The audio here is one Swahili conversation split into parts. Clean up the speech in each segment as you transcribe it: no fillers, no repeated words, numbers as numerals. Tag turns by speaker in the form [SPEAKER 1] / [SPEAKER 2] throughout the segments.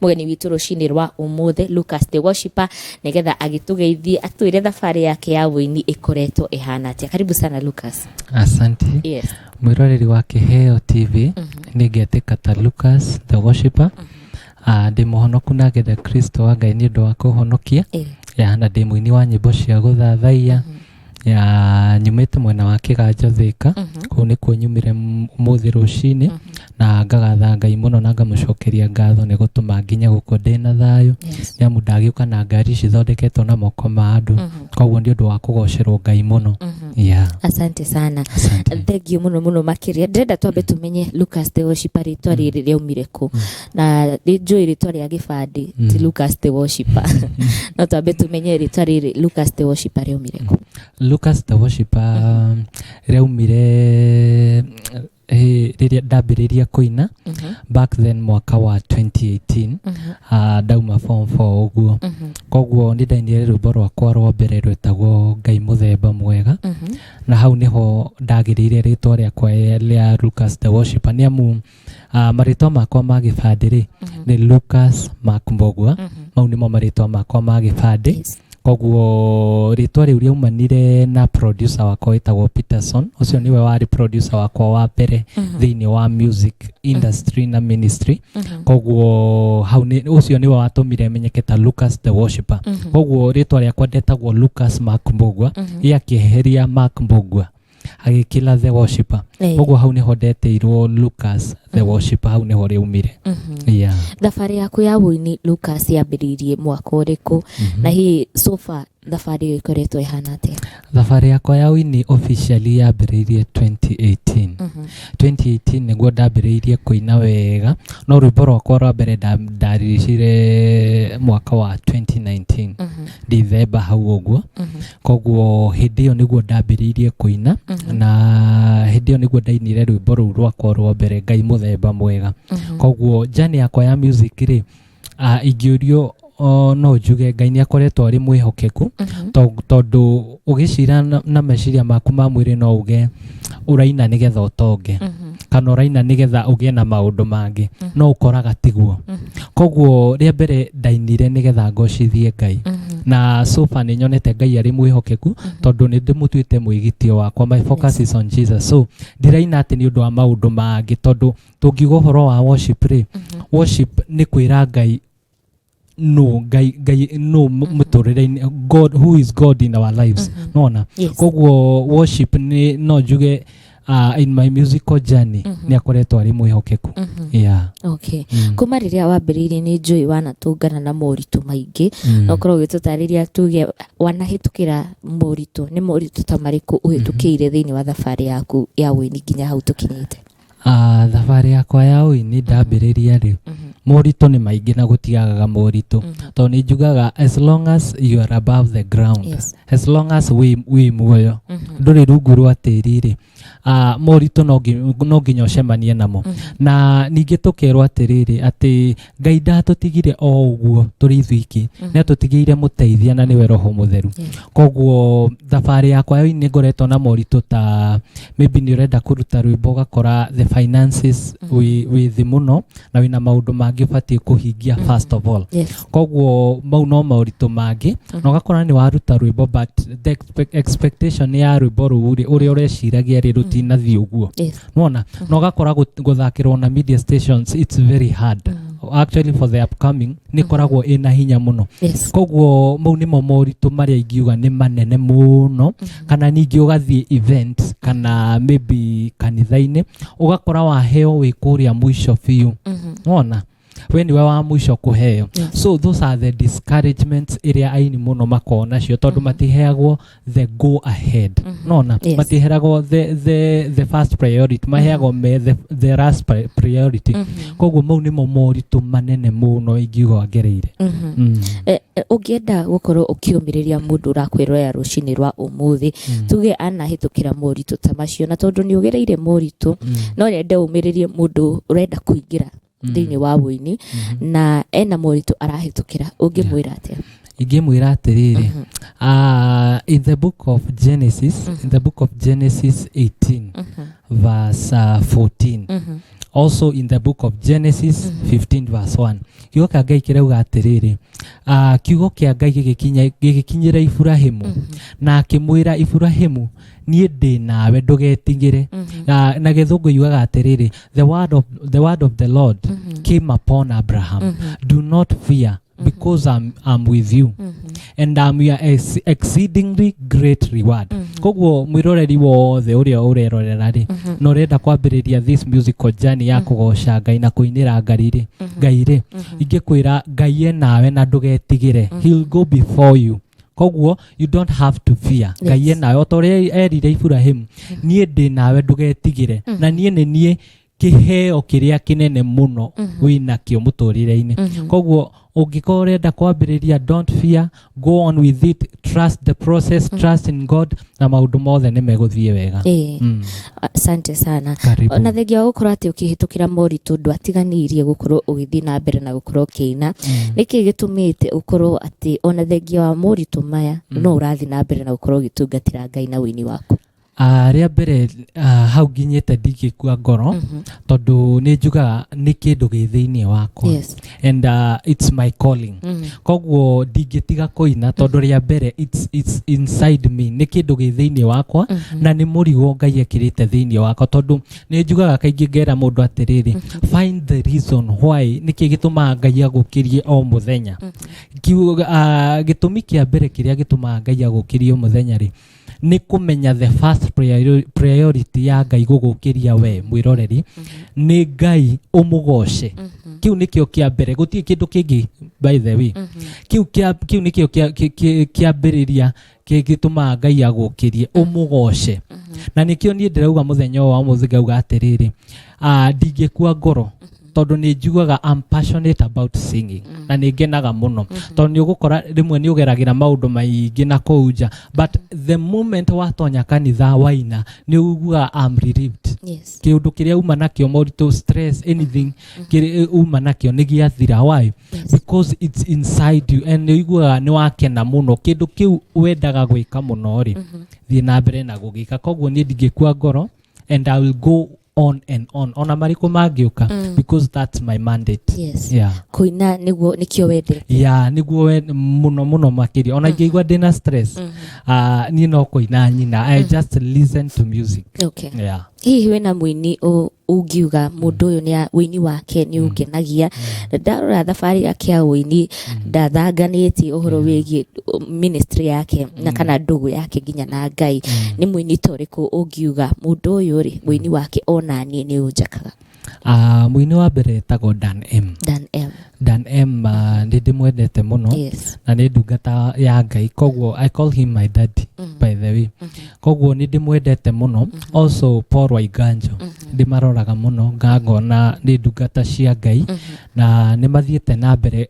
[SPEAKER 1] mugeni witu rucini rwa umuthe Lukas the Worshipper nigetha agitugeithie atwire thabari yake ya wini ikoretwo ihana atia. Karibu sana Lukas.
[SPEAKER 2] Asante.
[SPEAKER 1] Yes.
[SPEAKER 2] Mwiroreri wa Kiheo TV ningeteka ta Lukas the Worshipper. Ndi muhonoku na getha Kristo wa Ngai ni undu wa kuhonokia. Ya na ndi muini wa nyimbo cia Guthathaiya. Ya nyumite mwena wa Kiganja Thika. Ku ni ku nyumire muthi rucini na ngagatha Ngai muno na ngamucokeria ngatho ni gutuma nginya guko ndina thayo. Ya mudagiuka na ngari cithondeketwo na moko ma andu. Koguo ndi undu wa kugocerwo Ngai muno. Yeah.
[SPEAKER 1] Asante sana. Thank you muno makiria. Ndenda twambe tumenye Lukas the Worshipper ritwa riri riumire ku. Na njui ritwa ria gibandi ti Lukas the Worshipper. No twambe tumenye ritwa riri Lukas the Worshipper riumire ku.
[SPEAKER 2] Lukas the Worshipper riumire riria ndambiriria kuina back then mwaka wa 2018 dauma form 4 uguo. Koguo ndi ndainire rwimbo rwakwa rwa mbere rwetagwo Ngai muthemba mwega. Na hau niho ndagiriire ritwa riakwa ria Lukas the Worshipper ni amu maritwa makwa ma gibandi ni Lukas Makmbogwa. Mau nimo maritwa makwa ma gibandi. Koguo ritwa riu riumanire na producer wakwa wetagwo Peterson. Ucio niwe wari producer wakwa wa mbere thiini wa music industry na ministry. Koguo hau ni ucio niwe watumire menyeke ta Lukas the Worshipper. Koguo ritwa riakwa ndetagwo Lukas Makmbogwa iakiheria Makmbogwa agikila the Worshipper. Koguo hau niho ndeteirwo Lukas the Worshipper, hau niho riumire. Yeah.
[SPEAKER 1] Thabari yaku ya wini Lukas yambiririe mwaka uriku na hii so far thabari ikoretwo ihana atia? Thabari
[SPEAKER 2] yakwa ya wini officially yambiririe 2018. 2018 niguo ndambiririe kuina wega, no rwimbo rwakwa rwa mbere ndarishire mwaka wa 2019 December hau uguo. Koguo hindi iyo niguo ndambiririe kuina na hindi iyo niguo ndainire rwimbo ruu rwakwa rwa mbere Ngai muthemba mwega. Koguo jani yakwa ya music ri ingiurio no njuge Ngai ni akoretwo ari mwihokeku tondu ugicira na meciria maku ma mwiri no uge uraina nigetha utonge kana uraina nigetha ugie na maundu mangi no ukoraga tiguo. Koguo ria mbere ndainire nigetha ngocithie Ngai na sofa ni nyonete Ngai ari mwihokeku tondu ni ndimutuite mwigitio wakwa. My focus is on Jesus. So ndiraina ati ni undu wa maundu mangi tondu tungiuga uhoro wa worship ri worship ni kwira Ngai no muturire God, who is God in our lives. Nona koguo worship ni no juge in my musical journey ni akoretwo ari mwihokeku. Yeah.
[SPEAKER 1] Okay. Kuma riria wambiririe ni njui wanatungana na moritu maingi no korwo gitutariria tuge wanahitukira moritu ni moritu ta mariku uhitukiire thiini wa thabari yaku ya wini nginya hau tukinyite?
[SPEAKER 2] Thabari yakwa ya wini ndambiriria ri moritu ni maingi na gutiagaga moritu to ni njugaga as long as you are above the ground, as long as we muoyo nduri rungu rwa tiri ri moritu no nginya ucemanie namo. Na ningi tukirwo atiriri ati Ngai ndatutigire o uguo turi thwiki ni atutigire muteithia na niwe Roho Mutheru. Koguo thabari yakwa ni ngoretwo na moritu ta maybe ni urenda kuruta rwimbo gakora the finances with muno na wina maundu mangi ubatie kuhingia first of all. Koguo mau no mauritu mangi no gakora ni waruta rwimbo but the expectation ya rwimbo ruri uri ureciragia ri rutina thi uguo. Nona no gakora guthakirwo na media stations it's very hard. Actually for the upcoming ni koragwo ina hinya muno. Koguo mau nimo moritu maria ingiuga ni manene muno kana ningi ugathie event kana maybe kanithaini ugakora waheo wikuria mwisho fiu. Nona when we wa mwisho kuheo. So those are the discouragements area aini muno makona cio tondu matiheagwo the go ahead. Nona matiheagwo the first priority, maheagwo the last priority. Koguo mau nimo moritu manene muno ingiuga ngereire.
[SPEAKER 1] Ugienda gukorwo ukiumiriria mundu urakwirora rucini rwa umuthi tuge anahitukira moritu ta macio na tondu ni ugereire moritu no rende umiririe mundu urenda kuingira thiini wa wini na ena moritu arahitukira ungimwira atia?
[SPEAKER 2] Ingimwira atiriri in the book of Genesis 18 verse 14. Also in the book of Genesis 15 verse 1. Kiugo kia Ngai kirauga atiriri, kiugo kia Ngai gigikinyira Ibrahimu na akimwira Ibrahimu, nie ndi nawe ndugetigire. Na githungu yugaga atiriri, the word of the Lord came upon Abraham. Do not fear, because I'm with you, and I'm your exceedingly great reward. Koguo mwiroreri wothe uria urerorera ri no renda kwambiriria this musical journey ya kugoca Ngai na kuinira Ngai ri ingikwira Ngai enawe na ndugetigire. He'll go before you. Koguo you don't have to fear. Ngai enawe otoria erire Ibrahim, nie ndi nawe ndugetigire, na nie ni nie kiheo kiria kinene muno wina kio muturire-ini. Koguo ungikorwo urenda kwambiriria, don't fear, go on with it, trust the process, trust in God, na maundu mothe ni meguthie wega.
[SPEAKER 1] Asante sana. Na thengia gukorwo ati ukihitukira moritu ndwatiganirie gukorwo ugithii na mbere na gukorwo kiina. Niki gitumite ukorwo ati ona thengia wa moritu maya no urathi na mbere na gukorwo gitungatira Ngai na wini waku?
[SPEAKER 2] Ria mbere hau nginyite ndigikua ngoro tondu ni njugaga ni kindu githiini wakwa, and it's my calling. Koguo ndingitiga kuina tondu ria mbere it's inside me, ni kindu githiini wakwa na ni murigo Ngai ekirite thiini wakwa, tondu ni njugaga kaingi ngera mundu atiriri, find the reason why niki gituma Ngai agukirie o muthenya. Gitumi kia mbere kiria gituma Ngai agukirie o muthenya ri ni kumenya the first priority ya Ngai gugukiria we mwiroreri ni Ngai umugoce. Kiu nikio kia mbere, gutie kindu kingi by the way. Kiu nikio kia mberiria gituma Ngai agukirie umugoce. Na nikio ni ndirauga muthenya wa muthi ngauga atiriri, ndingikua ngoro tondu ni njugaga I'm passionate about singing na ni ngenaga muno tondu ni ugukora rimwe ni ugeragira maundu maingi na kuuja, but the moment watonya kanitha waina ni uguga I'm relieved. Kiundu kiria uma nakio morito, stress, anything kiria uma nakio ni giathira. Why? Because it's inside you, and ni uguga ni wakena muno kindu kiu wendaga gwika muno ri thie na mbere na gugika. Koguo ni ndingikua ngoro, and I will go on and on ona mariko magiuka because that's my mandate. Kuina niguo nikio wende. Niguo muno makiri ona ingigwa ndina stress ni no kuina nyina. I just listen to music. Hihi wena muini ungiuga mundu uyu ni wini wake ni ungenagia? Ndarora thabari yake ya wini ndathanganiti uhoro wigie ministry yake na kana ndugu yake nginya na Ngai. Ni muini toriku ungiuga mundu uyu ri wini wake ona ni unjakaga? Muini wa mbere tago Dan M ndimwendete muno na ni ndungata ya Ngai, koguo I call him my daddy by the way. Koguo ni ndimwendete muno. Also Paul Waiganjo ndimaroraga muno, ngangona ni ndungata cia Ngai na ni mathiete na mbere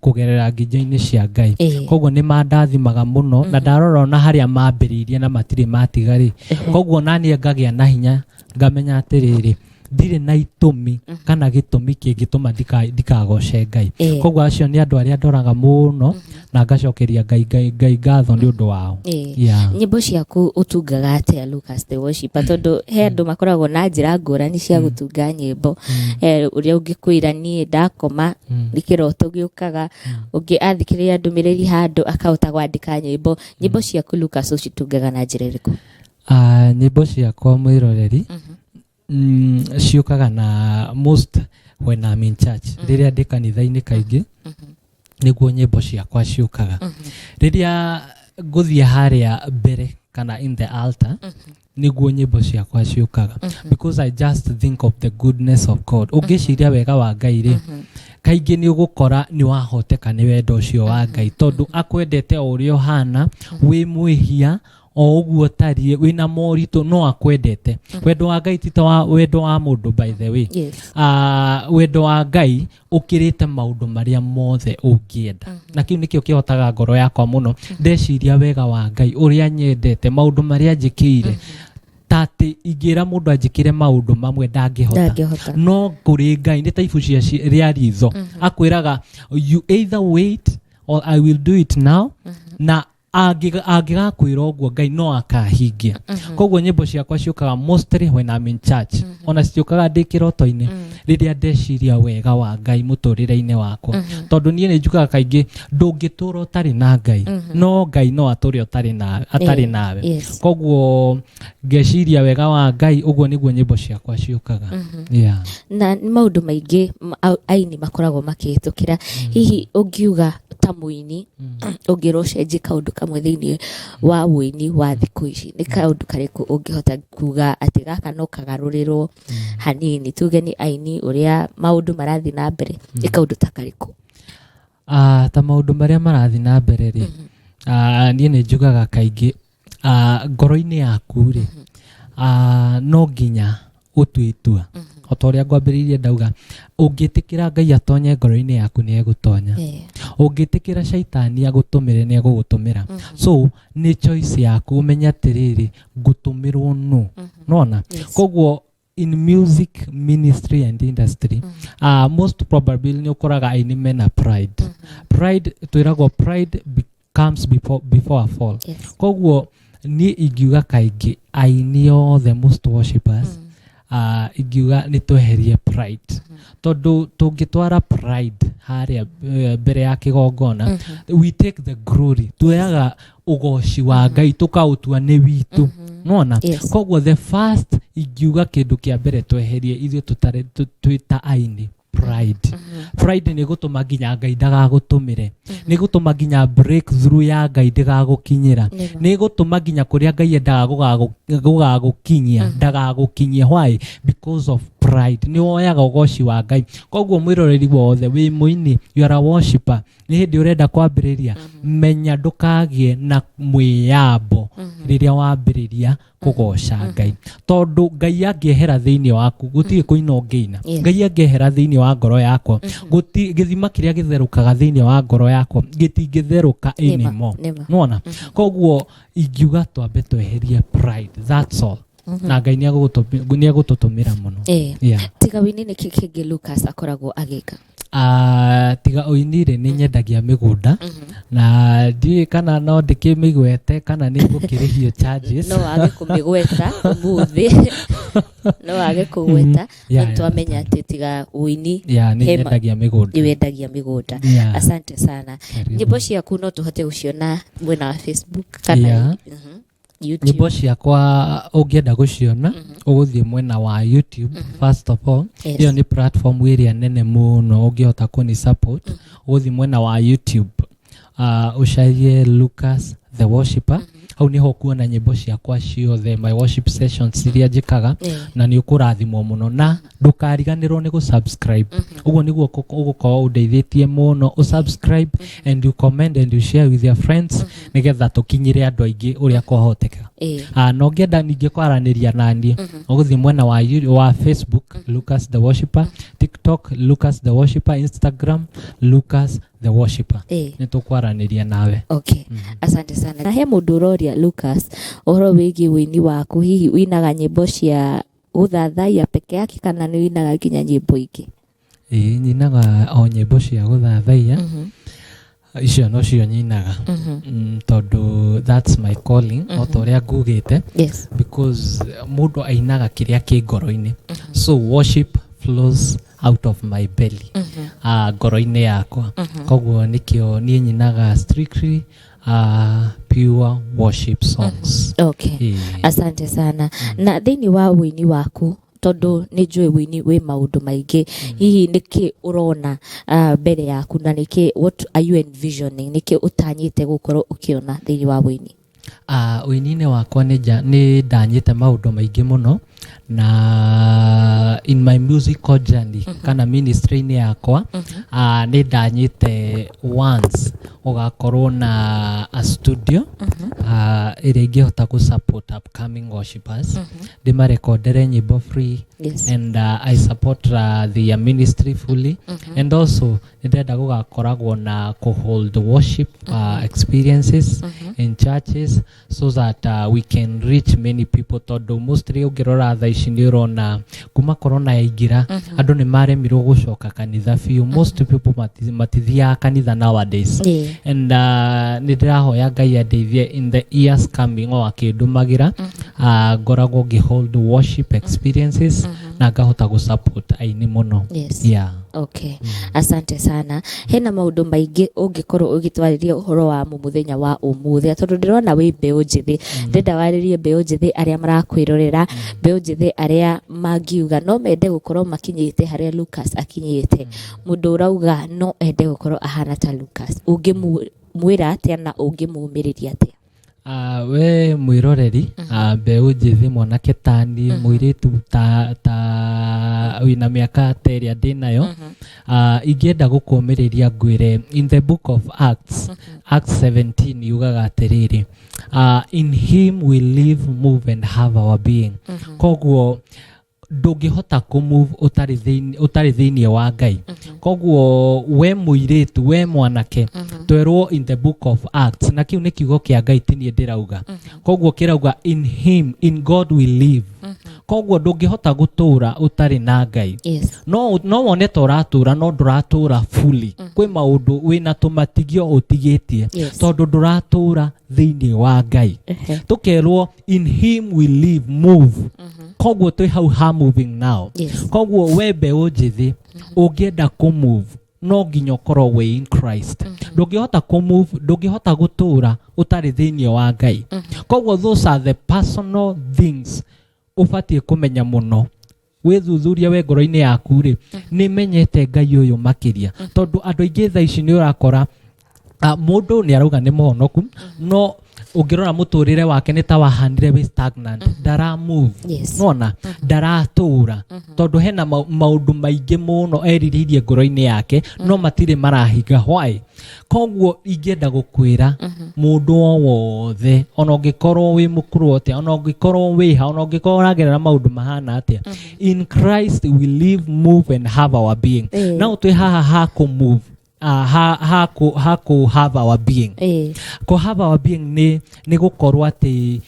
[SPEAKER 2] kugerera nginyo-ini cia Ngai. Koguo ni mandathimaga muno na ndarora na haria mambiririe na matiri matigari. Koguo nani ngagia na hinya ngamenya atiriri ndire na itumi kana gitumi kingituma ndikagoce Ngai. Koguo acio ni andu aria ndoraga muno na ngacokeria Ngai ngatho ni undu wao. Nyimbo ciaku utungaga atia Lukas the worshipper? Tondu he andu makoragwo na njira ngurani cia gutunga nyimbo. Uria ungikwira ni ndakoma nikiroto giukaga, ungi athikiriria ndumiriri handu akahota gwandika nyimbo. Nyimbo ciaku Lukas ucitungaga na njira iriku? Nyimbo ciakwa mwiroreri ciukaga na most when I'm in church. Riria ndi kanitha-ini kaingi niguo nyimbo ciakwa ciukaga. Riria nguthie haria mbere kana in the altar niguo nyimbo ciakwa ciukaga, because I just think of the goodness of God. Ungiciria wega wa Ngai ri kaingi ni ugukora ni wahoteka ni wendo ucio wa Ngai tondu akwendete o uria hana, wi mwihia o uguo tarie, wina morito no akwendete. Wendo wa Ngai tita wa wendo wa mundu by the way. Wendo wa Ngai ukirite maundu maria mothe ungienda. Na kiu nikio kihotaga ngoro yakwa muno ndeciria wega wa Ngai uria nyendete maundu maria njikire. Tati igira mundu anjikire maundu mamwe ndangihota, no kuri Ngai ni taifu cia ria ritho akwiraga you either wait or I will do it now. Na angigakwira uguo Ngai no akahingia koguo nyimbo ciakwa ciukaga mostly when I'm in church ona ciukaga ndi kiroto-ini riria ndeciria wega wa Ngai muturire-ini wakwa tondu nie ni njukaga kaingi ndungitura utari na Ngai no Ngai no ature atari nawe koguo ngeciria wega wa Ngai uguo niguo nyimbo ciakwa ciukaga
[SPEAKER 1] na maundu maingi aini makoragwo makihitukira hihi ungiuga ta muini ungirocenjia kaundu kamwe thiini wa wuini wa thiku ici ni kaundu kariku ungihota kuga ati gaka no kagarurirwo hanini tuge ni aini uria maundu marathi na mbere ni kaundu ta kariku
[SPEAKER 2] ta maundu maria marathi na mbere ri nie ni njugaga kaingi ngoro-ini yaku ri no nginya utwitua otoria ngwambiririe ndauga ungitikira Ngai atonye ngoro-ini yaku ni egutonya ungitikira shaitani agutumire ni egugutumira so ni choice yaku umenya atiriri ngutumirwo no nona koguo in music ministry and industry most probably ni ukoraga aini mena pride twiragwo pride comes before a fall koguo ni ingiuga kaingi aini othe most worshippers ingiuga ni tweherie pride tondu tungitwara pride haria mbere ya kigongona we take the glory tuyaga ugoci wa Ngai tukautua ni witu nona koguo the first ingiuga kindu kia mbere tweherie ithuĩ tutare twita aini pride ni gutuma nginya Ngai ndagagutumire ni gutuma nginya breakthrough ya Ngai ndagagukinyira ni gutuma nginya kuria Ngai endaga gugagukinyia ndagagukinyia why because of pride ni woyaga ugoci wa Ngai koguo mwiroreri wothe wi muini you are a worshipper ni hindi urenda kwambiriria menya ndukagie na mwiyambo riria wambiriria kugoca Ngai tondu Ngai angiehera thiini waku gutiri kuina ungiina Ngai angiehera thiini wa ngoro yakwa githima kiria githerukaga thiini wa ngoro yakwa gitingitheruka anymore nona koguo ingiuga twambe tweherie pride that's all na Ngai ni agututumira muno
[SPEAKER 1] tiga wini ni kingi Lukas akoragwo agika
[SPEAKER 2] tiga uinire ni nyendagia migunda na ndi kana no ndikimigwete kana ni ngukirihio charges
[SPEAKER 1] no age kumigweta umuthi no age kugweta twamenya ati tiga uini
[SPEAKER 2] ni nyendagia migunda
[SPEAKER 1] wendagia migunda asante sana nyimbo ciaku no tuhote guciona mwena wa Facebook kana
[SPEAKER 2] nyimbo ciakwa ungienda guciona uguthie mwena wa YouTube first of all iyo ni platform iria nene muno ungihota kuni support uguthie mwena wa YouTube ucarie Lukas the worshipper au niho kuona nyimbo ciakwa ciothe my worship sessions iria njikaga na ni ukurathimwo muno na ndukariganirwo ni gusubscribe uguo niguo ugukorwo undeithĩtie muno usubscribe and you comment and you share with your friends nigetha tukinyire andu aingi uria kwahoteka no ngenda ninge kwaraniria nani uguthie mwena wa Facebook Lukas the worshipper, TikTok Lukas the worshipper, Instagram Lukas the worshipper ni tukwaraniria nawe
[SPEAKER 1] asante sana na he mundu uroria Lukas uhoro wigi wini waku hihi winaga nyimbo cia Guthathaiya peke yake kana ni winaga nginya nyimbo ingi
[SPEAKER 2] nyinaga o nyimbo cia Guthathaiya icio no cio nyinaga tondu that's my calling otoria ngugite because mundu ainaga kiria ki ngoro-ini so worship flows out of my belly ngoro-ini yakwa koguo nikio nie nyinaga strictly pure worship songs
[SPEAKER 1] asante sana na thiini wa wini waku tondu ni njui wini wi maundu maingi hihi niki urona mbere yaku na niki what are you envisioning niki utanyite gukorwo ukiona thiini wa wini
[SPEAKER 2] wini-ini wakwa ni ndanyite maundu maingi muno na in my musical journey kana ministry-ini yakwa ni ndanyite once ugakorwo na a studio iria ingihota ku support upcoming worshipers ndimarekondere nyimbo free and I support the ministry fully and also ndenda gugakoragwo na hold worship experiences in churches so that we can reach many people tondu mostly ungirora ũngĩrora thaa ici nĩ ũrona kuma corona yaingira andũ nĩ maremirwo gũcoka kanitha biũ. Most people matithiaga kanitha nowadays. And nĩ ndĩrahoya Ngai andeithie in the years coming o akĩndũmagĩra ngoragwo ngĩhold worship experiences na ngahota gũsupport aini mũno. Yeah.
[SPEAKER 1] Okay. Asante sana. Hena maũndũ maingĩ ũngĩkorwo ũgĩtwarĩria ũhoro wa mũthenya wa ũmũthĩ, tondũ ndĩrona wĩ mbeũ njĩthĩ. Ndĩrenda warĩrie mbeũ njĩthĩ arĩa marakwĩrorera, mbeũ njĩthĩ arĩa mangiuga no mende gũkorwo makinyĩte harĩa Lukas akinyĩte. Mũndũ ũrauga no ende gũkorwo ahana ta Lukas. Ũngĩmwĩra atĩa na ũngĩmũmĩrĩria atĩa?
[SPEAKER 2] We mwĩroreri, mbeũ njĩthĩ mwanake tani, mũirĩtu ta wĩna mĩaka ta ĩrĩa ndĩnayo, ingĩenda gũkũmĩrĩria ngwĩre in the book of Acts, Acts 17 yugaga atĩrĩrĩ, in him we live, move and have our being. Koguo ndũngĩhota kũmove ũtarĩ thĩinĩ wa Ngai. Koguo we mũirĩtu, we mwanake, twerwo in the book of Acts, na kĩu nĩ kiugo kĩa Ngai ti niĩ ndĩrauga. Koguo kĩrauga in him, in God we live. Koguo ndũngĩhota gũtũũra ũtarĩ na Ngai. No wone ta ũratũũra no ndũratũũra fully. Kwĩ maũndũ wĩna tũmatigio ũtigĩtie tondũ ndũratũũra thĩinĩ wa Ngai. Tũkerwo in him we live, move. Koguo twĩ hau ha moving now. Koguo we mbeũ njĩthĩ ũngĩenda kũmove no nginya ũkorwo wĩ in Christ. Ndũngĩhota kũmove, ndũngĩhota gũtũũra ũtarĩ thĩinĩ wa Ngai. Koguo those are the personal things ũbatiĩ kũmenya mũno. Wĩthuthuria we ngoro-inĩ yaku rĩ, nĩ menyete Ngai ũyũ makĩria. Tondũ andũ aingĩ thaa ici nĩ ũrakora mũndũ nĩ arauga nĩ mũhonoku, no ũngĩrora mũtũrĩre wake nĩ ta wahanire wĩ stagnant. Ndara move. Nona ndaratũũra tondũ hena maũndũ maingĩ mũno erirĩirie ngoro-inĩ yake no matirĩ marahinga. Why? Koguo ingĩenda gũkwĩra mũndũ o wothe, ona ũngĩkorwo wĩ mũkũrũ atĩa, ona ũngĩkorwo wĩ ha, ona ũngĩkorwo ũragerera maũndũ mahana atĩa, in Christ we live, move and have our being. Now twĩ haha ha kũmove, have our being. Ko have our being ni gukorwo ati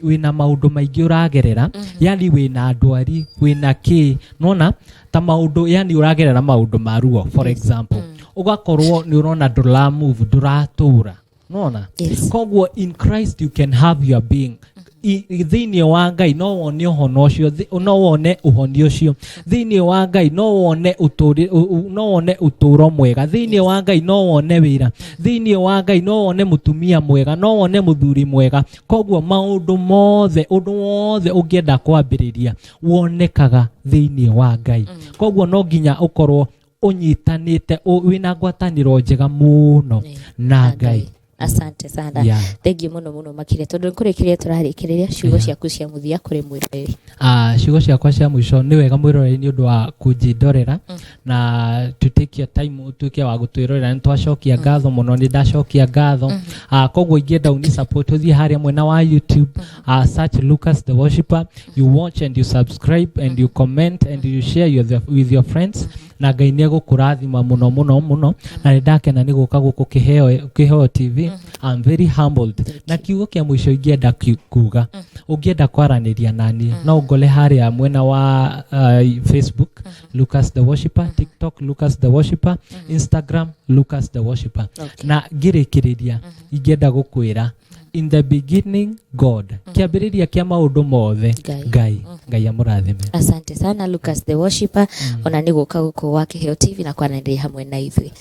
[SPEAKER 2] wina maundu maingĩ ũragerera, yani wina ndwari, wina ki, nona ta maundu, yani ũragerera maundu ma ruo. For example, ugakorwo ni ũrona ndũra move, ndũratũũra, nona. Koguo in Christ you can have your being. Thĩinĩ wa Ngai no wone ũhono ũcio, no wone ũhoni ũcio. Thĩinĩ wa Ngai no wone ũtũũro mwega. Thĩinĩ wa Ngai no wone wĩra. Thĩinĩ wa Ngai no wone mũtumia mwega, no wone mũthuri mwega. Koguo maũndũ mothe, ũndũ wothe ũngĩenda kwambĩrĩria wonekaga thĩinĩ wa Ngai. Koguo no nginya ũkorwo ũnyitanĩte, wĩna ngwatanĩro njega mũno na Ngai.
[SPEAKER 1] Asante sana. Thank you muno makire tondu nkurikiriria turarikiriria ciugo ciaku cia muthia kuri mwiroreri. Ciugo ciakwa cia mwisho ni wega mwiroreri ni undu wa kunjindorera na to take your time utuike wa gutwirorera. Ni twacokia ngatho muno, ni ndacokia ngatho. Koguo ingienda uni support uthie haria mwena wa YouTube, search Lukas the Worshipper, you watch and you subscribe and you comment and you share with your friends. Na Ngai nĩ egũkũrathima mũno na nĩ ndakena nĩ gũka gũkũ Kiheo TV. I'm very humbled. Na kiugo kĩa mũico ingĩenda kuga, ũngĩenda kwaranĩria nani no ngole harĩa mwena wa Facebook Lukas the Worshipper, TikTok Lukas the Worshipper, Instagram Lukas the Worshipper. Na ngĩrĩkĩrĩria ingĩenda gũkwĩra in the beginning God. Kiambĩrĩria kĩa maũndũ mothe Ngai amũrathime. Asante sana Lukas the Worshipper. Ona nĩ gũka gũkũ wa Kiheo TV na kwaranĩria hamwe na ithuĩ.